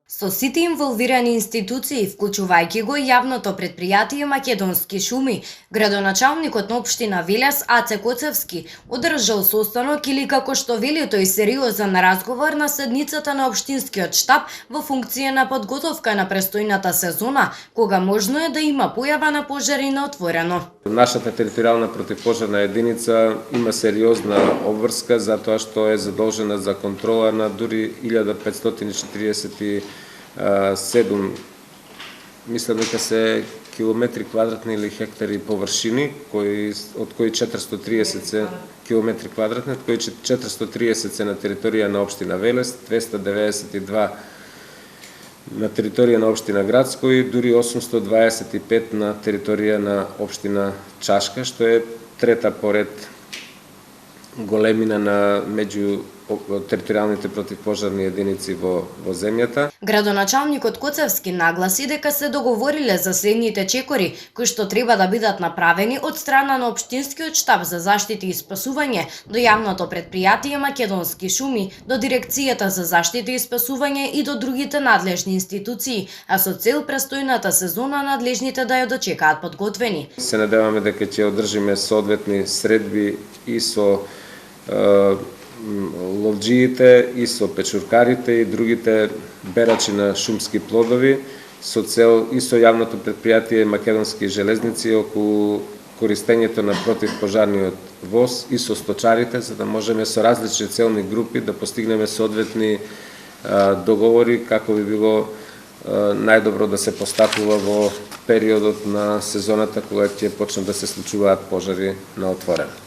Со сите инволвирани институции, вклучувајќи го и јавното претпријатие Македонски шуми, градоначалникот на општина Велес Аце Коцевски одржал состанок или како што вели тој сериозен разговор на седницата на општинскиот штаб во функција на подготовка на престојната сезона, кога можно е да има појава на пожари на отворено. Нашата територијална противпожарна единица има сериозна обврска затоа што е задолжена за контрола на дури 1547 мислам дека се километри квадратни или хектари површини, од кои 430 се километри квадратни, од кои 430 се на територија на општина Велес, 292 на територија на општина Градско и дури 825 на територија на општина Чашка, што е трета поред големина на меѓу територијалните противпожарни единици во земјата. Градоначалникот Коцевски нагласи дека се договориле за следните чекори кои што треба да бидат направени од страна на општинскиот штаб за заштита и спасување до јавното претпријатие Македонски шуми, до дирекцијата за заштита и спасување и до другите надлежни институции, а со цел престојната сезона надлежните да ја дочекаат подготвени. Се надеваме дека ќе одржиме соодветни средби и со ловџиите и со печуркарите и другите берачи на шумски плодови со цел и со јавното претпријатие Македонски железници околу користењето на противпожарниот воз и со сточарите, за да можеме со различни целни групи да постигнеме соодветни договори како би било најдобро да се постапува во периодот на сезоната кога ќе почнат да се случуваат пожари на отворено.